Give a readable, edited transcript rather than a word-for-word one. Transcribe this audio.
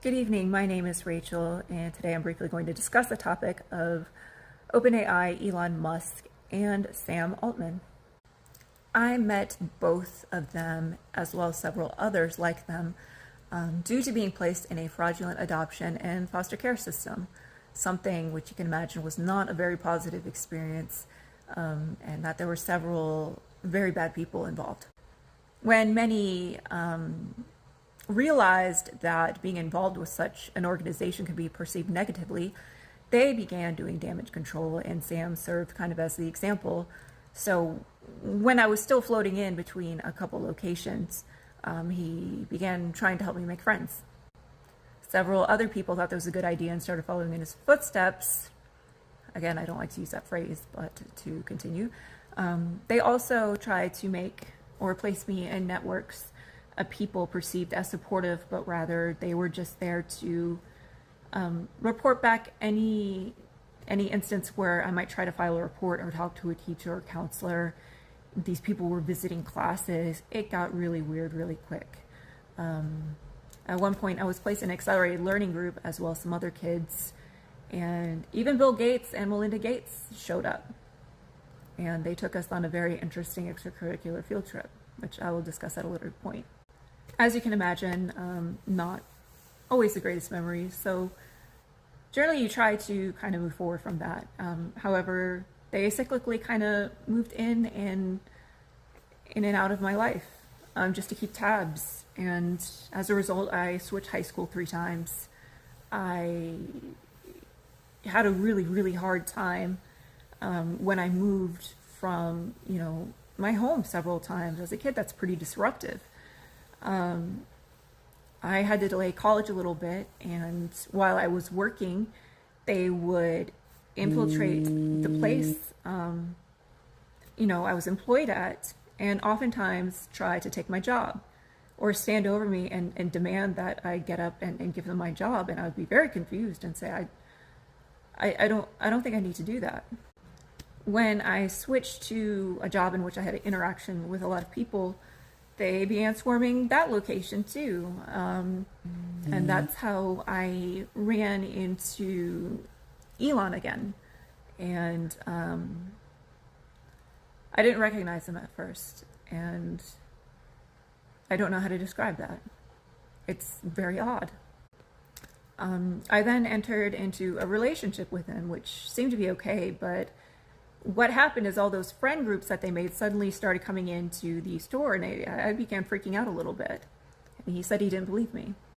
Good evening, my name is Rachel, and today I'm briefly going to discuss the topic of OpenAI, Elon Musk, and Sam Altman. I met both of them, as well as several others like them, due to being placed in a fraudulent adoption and foster care system, something which you can imagine was not a very positive experience, and that there were several very bad people involved. When many realized that being involved with such an organization could be perceived negatively, they began doing damage control, and Sam served kind of as the example. So when I was still floating in between a couple locations, he began trying to help me make friends. Several other people thought that was a good idea and started following in his footsteps. Again, I don't like to use that phrase, but to continue. They also tried to make or place me in networks of people perceived as supportive, but rather they were just there to report back any instance where I might try to file a report or talk to a teacher or counselor. These people were visiting classes. It got really weird really quick. At one point, I was placed in an accelerated learning group as well as some other kids, and even Bill Gates and Melinda Gates showed up. And they took us on a very interesting extracurricular field trip, which I will discuss at a later point. As you can imagine, not always the greatest memories, so generally you try to kind of move forward from that. However, they cyclically kind of moved in and out of my life, just to keep tabs, and as a result I switched high school 3 times. I had a really hard time when I moved from my home several times. As a kid, that's pretty disruptive. I had to delay college a little bit, and while I was working, they would infiltrate the place I was employed at, and oftentimes try to take my job or stand over me and demand that I get up and give them my job, and I would be very confused and say, I don't think I need to do that. When I switched to a job in which I had an interaction with a lot of people, they began swarming that location too. And that's how I ran into Elon again. And I didn't recognize him at first, and I don't know how to describe that. It's very odd. I then entered into a relationship with him, which seemed to be okay, but what happened is all those friend groups that they made suddenly started coming into the store, and I began freaking out a little bit. And he said he didn't believe me.